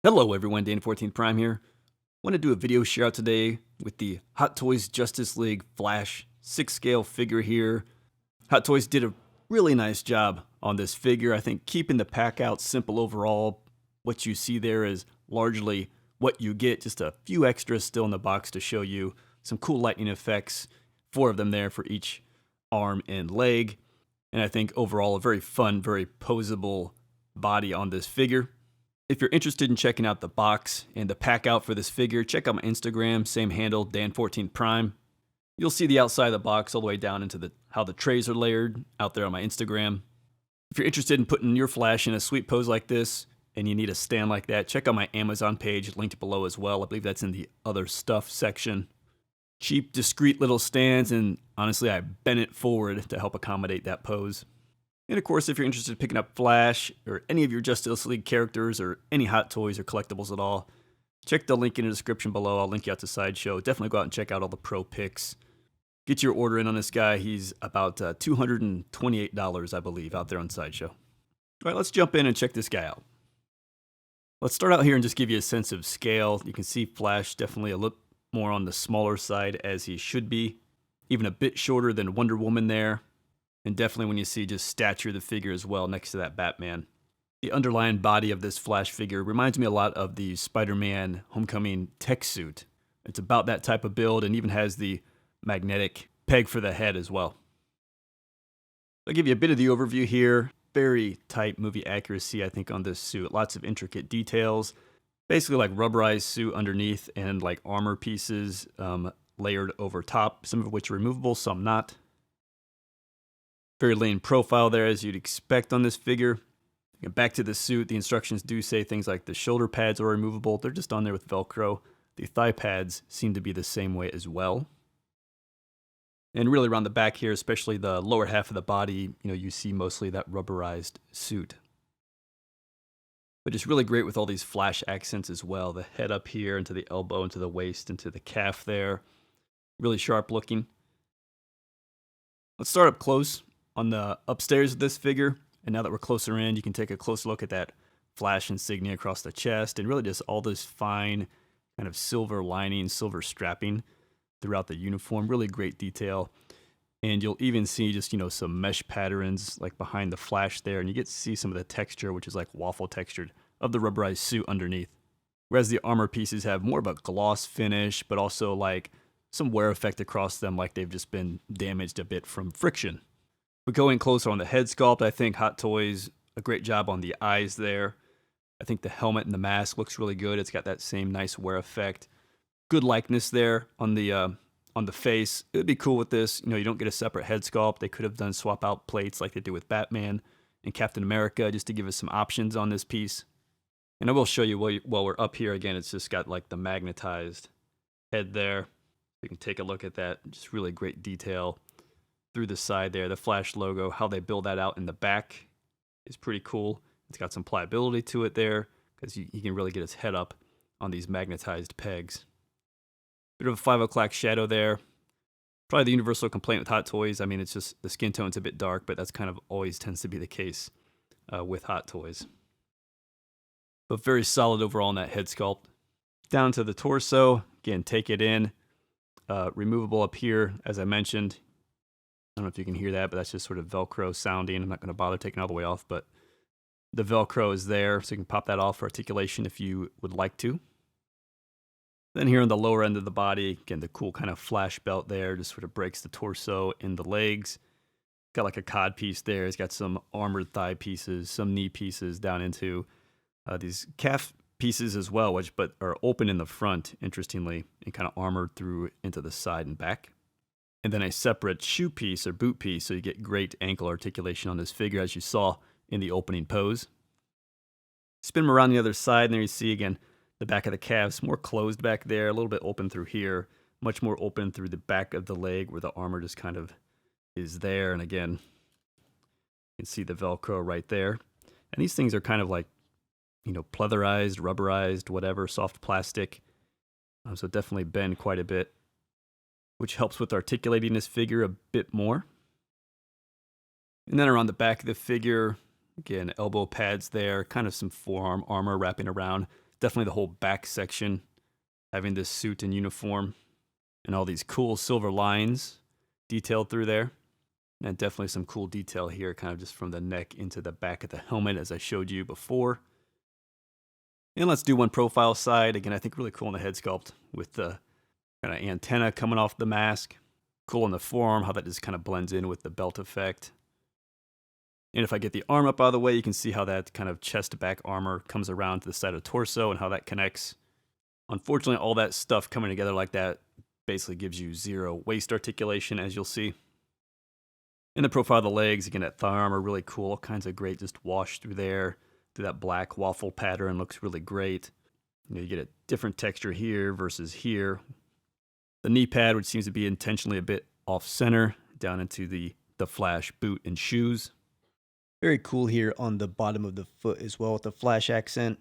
Hello everyone, Dan 14th Prime here. Want to do a video share out today with the Hot Toys Justice League Flash 6 scale figure here. Hot Toys did a really nice job on this figure. I think keeping the pack out simple overall. What you see there is largely what you get, just a few extras still in the box to show you some cool lightning effects, 4 of them there for each arm and leg. And I think overall a very fun, very posable body on this figure. If you're interested in checking out the box and the pack out for this figure, check out my Instagram, same handle, Dan14 Prime. You'll see the outside of the box all the way down into how the trays are layered out there on my Instagram. If you're interested in putting your Flash in a sweet pose like this and you need a stand like that, check out my Amazon page linked below as well. I believe that's in the other stuff section. Cheap, discreet little stands, and honestly, I bent it forward to help accommodate that pose. And of course, if you're interested in picking up Flash or any of your Justice League characters or any Hot Toys or collectibles at all, check the link in the description below. I'll link you out to Sideshow. Definitely go out and check out all the pro picks. Get your order in on this guy. He's about $228, I believe, out there on Sideshow. All right, let's jump in and check this guy out. Let's start out here and just give you a sense of scale. You can see Flash definitely a little more on the smaller side as he should be. Even a bit shorter than Wonder Woman there. And definitely when you see just stature of the figure as well next to that Batman. The underlying body of this Flash figure reminds me a lot of the Spider-Man Homecoming tech suit. It's about that type of build and even has the magnetic peg for the head as well. I'll give you a bit of the overview here. Very tight movie accuracy, I think, on this suit. Lots of intricate details. Basically like rubberized suit underneath and like armor pieces layered over top, some of which are removable, some not. Very lean profile there, as you'd expect on this figure. Back to the suit, the instructions do say things like the shoulder pads are removable. They're just on there with Velcro. The thigh pads seem to be the same way as well. And really around the back here, especially the lower half of the body, you see mostly that rubberized suit. But it's really great with all these Flash accents as well. The head up here, into the elbow, into the waist, into the calf there. Really sharp looking. Let's start up close on the upstairs of this figure, and now that we're closer in, you can take a closer look at that Flash insignia across the chest, and really just all this fine kind of silver lining, silver strapping throughout the uniform. Really great detail. And you'll even see just, some mesh patterns like behind the Flash there, and you get to see some of the texture, which is like waffle textured, of the rubberized suit underneath. Whereas the armor pieces have more of a gloss finish, but also like some wear effect across them, like they've just been damaged a bit from friction. But going closer on the head sculpt, I think Hot Toys, a great job on the eyes there. I think the helmet and the mask looks really good. It's got that same nice wear effect. Good likeness there on the face. It would be cool with this. You don't get a separate head sculpt. They could have done swap out plates like they do with Batman and Captain America just to give us some options on this piece. And I will show you while we're up here again. It's just got like the magnetized head there. You can take a look at that. Just really great detail through the side there. The Flash logo, how they build that out in the back is pretty cool. It's got some pliability to it there because you can really get his head up on these magnetized pegs. Bit of a 5 o'clock shadow there. Probably the universal complaint with Hot Toys. I mean, it's just the skin tone's a bit dark, but that's kind of always tends to be the case with Hot Toys. But very solid overall in that head sculpt. Down to the torso. Again, take it in. Removable up here, as I mentioned. I don't know if you can hear that, but that's just sort of Velcro sounding. I'm not going to bother taking it all the way off, but the Velcro is there, so you can pop that off for articulation if you would like to. Then here on the lower end of the body, again, the cool kind of Flash belt there, just sort of breaks the torso and the legs. Got like a cod piece there. It's got some armored thigh pieces, some knee pieces down into these calf pieces as well, which but are open in the front, interestingly, and kind of armored through into the side and back. And then a separate shoe piece or boot piece, so you get great ankle articulation on this figure, as you saw in the opening pose. Spin them around the other side, and there you see, again, the back of the calves, more closed back there, a little bit open through here, much more open through the back of the leg where the armor just kind of is there. And again, you can see the Velcro right there. And these things are kind of like, pleatherized, rubberized, whatever, soft plastic. So definitely bend quite a bit, which helps with articulating this figure a bit more. And then around the back of the figure, again, elbow pads there, kind of some forearm armor wrapping around definitely the whole back section, having this suit and uniform and all these cool silver lines detailed through there. And definitely some cool detail here, kind of just from the neck into the back of the helmet, as I showed you before. And let's do one profile side. Again, I think really cool in the head sculpt with the kind of antenna coming off the mask. Cool in the forearm, how that just kind of blends in with the belt effect. And if I get the arm up out of the way, you can see how that kind of chest back armor comes around to the side of the torso and how that connects. Unfortunately, all that stuff coming together like that basically gives you zero waist articulation, as you'll see. In the profile of the legs, again, that thigh armor, really cool. All kinds of great just wash through there. Through that black waffle pattern, looks really great. You get a different texture here versus here. The knee pad, which seems to be intentionally a bit off-center, down into the Flash boot and shoes. Very cool here on the bottom of the foot as well with the Flash accent.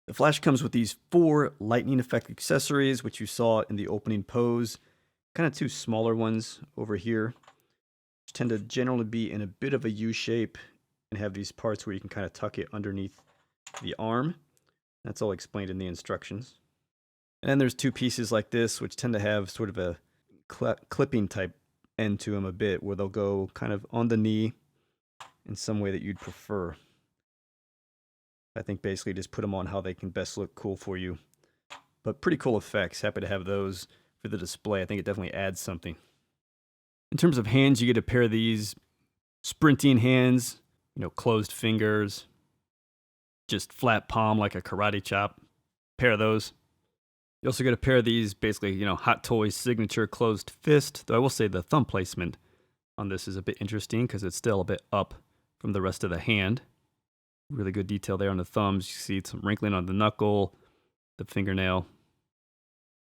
The Flash comes with these 4 lightning effect accessories, which you saw in the opening pose. Kind of 2 smaller ones over here, which tend to generally be in a bit of a U shape and have these parts where you can kind of tuck it underneath the arm. That's all explained in the instructions. And then there's 2 pieces like this, which tend to have sort of a clipping type end to them a bit, where they'll go kind of on the knee in some way that you'd prefer. I think basically just put them on how they can best look cool for you. But pretty cool effects. Happy to have those for the display. I think it definitely adds something. In terms of hands, you get a pair of these sprinting hands, closed fingers, just flat palm like a karate chop. Pair of those. You also get a pair of these, basically, Hot Toys signature closed fist. Though I will say the thumb placement on this is a bit interesting because it's still a bit up from the rest of the hand. Really good detail there on the thumbs. You see some wrinkling on the knuckle, the fingernail.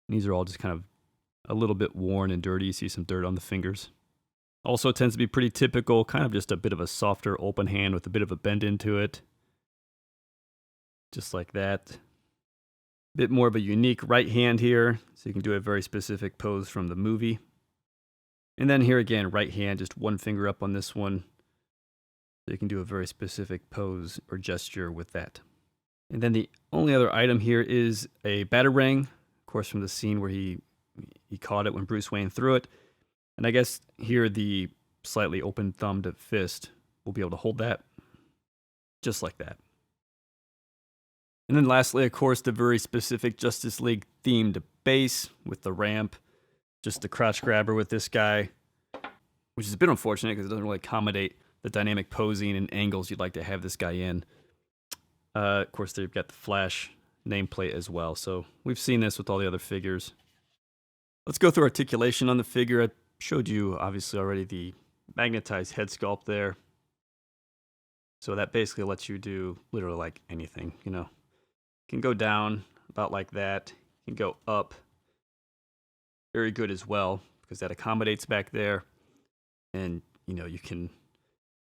These are all just kind of a little bit worn and dirty. You see some dirt on the fingers. Also tends to be pretty typical, kind of just a bit of a softer open hand with a bit of a bend into it. Just like that. Bit more of a unique right hand here, so you can do a very specific pose from the movie. And then here again, right hand, just one finger up on this one. So you can do a very specific pose or gesture with that. And then the only other item here is a batarang, of course from the scene where he caught it when Bruce Wayne threw it. And I guess here the slightly open-thumbed fist will be able to hold that just like that. And then lastly, of course, the very specific Justice League themed base with the ramp, just the crotch grabber with this guy, which is a bit unfortunate because it doesn't really accommodate the dynamic posing and angles you'd like to have this guy in. Of course, they've got the Flash nameplate as well. So we've seen this with all the other figures. Let's go through articulation on the figure. I showed you, obviously, already the magnetized head sculpt there. So that basically lets you do literally like anything, You can go down about like that. You can go up. Very good as well, because that accommodates back there. And, you can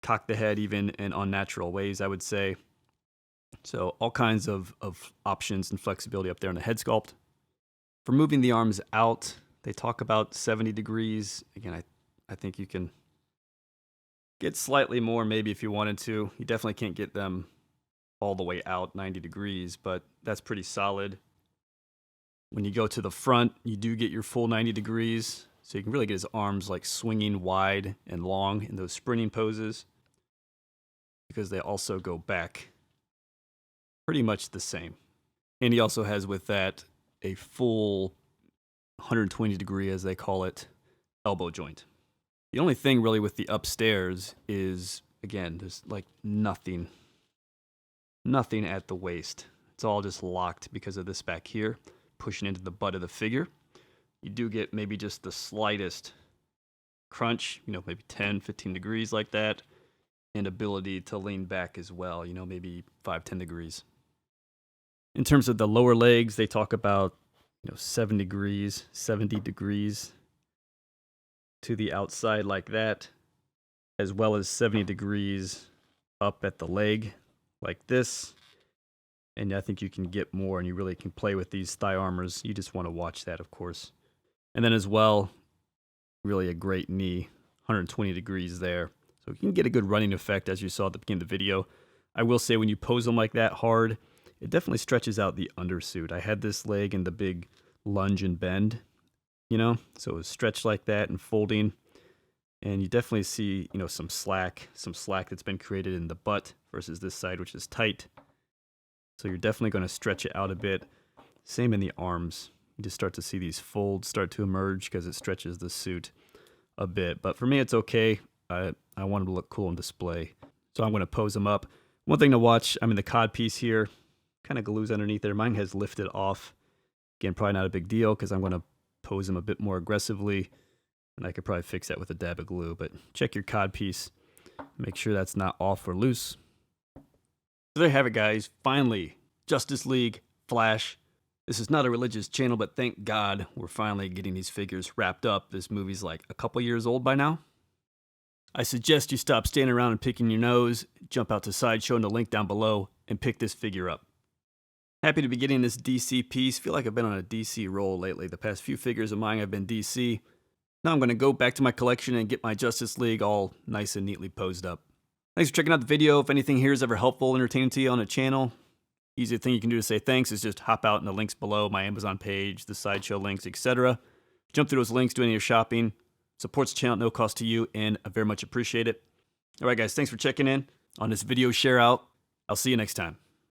cock the head even in unnatural ways, I would say. So all kinds of options and flexibility up there in the head sculpt. For moving the arms out, they talk about 70 degrees. Again, I think you can get slightly more maybe if you wanted to. You definitely can't get them all the way out 90 degrees, but that's pretty solid. When you go to the front, you do get your full 90 degrees. So you can really get his arms like swinging wide and long in those sprinting poses, because they also go back pretty much the same. And he also has with that a full 120 degree, as they call it, elbow joint. The only thing really with the upstairs is, again, there's like nothing at the waist. It's all just locked because of this back here, pushing into the butt of the figure. You do get maybe just the slightest crunch, maybe 10, 15 degrees like that, and ability to lean back as well, maybe 5, 10 degrees. In terms of the lower legs, they talk about, 70 degrees to the outside like that, as well as 70 degrees up at the leg like this. And I think you can get more, and you really can play with these thigh armors. You just want to watch that, of course. And then as well, really a great knee, 120 degrees there. So you can get a good running effect, as you saw at the beginning of the video. I will say when you pose them like that hard, it definitely stretches out the undersuit. I had this leg in the big lunge and bend, so it was stretched like that and folding. And you definitely see, some slack that's been created in the butt versus this side, which is tight. So you're definitely going to stretch it out a bit. Same in the arms. You just start to see these folds start to emerge because it stretches the suit a bit. But for me, it's okay. I want them to look cool on display. So I'm going to pose them up. One thing to watch, I'm in the cod piece here. Kind of glues underneath there. Mine has lifted off. Again, probably not a big deal because I'm going to pose them a bit more aggressively. And I could probably fix that with a dab of glue. But check your cod piece. Make sure that's not off or loose. So there you have it, guys. Finally, Justice League, Flash. This is not a religious channel, but thank God we're finally getting these figures wrapped up. This movie's like a couple years old by now. I suggest you stop standing around and picking your nose, jump out to Sideshow in the link down below, and pick this figure up. Happy to be getting this DC piece. Feel like I've been on a DC roll lately. The past few figures of mine have been DC. Now I'm going to go back to my collection and get my Justice League all nice and neatly posed up. Thanks for checking out the video. If anything here is ever helpful, entertaining to you on the channel, easiest thing you can do to say thanks is just hop out in the links below, my Amazon page, the Sideshow links, etc. Jump through those links, do any of your shopping. Supports the channel at no cost to you, and I very much appreciate it. All right, guys, thanks for checking in on this video share out. I'll see you next time.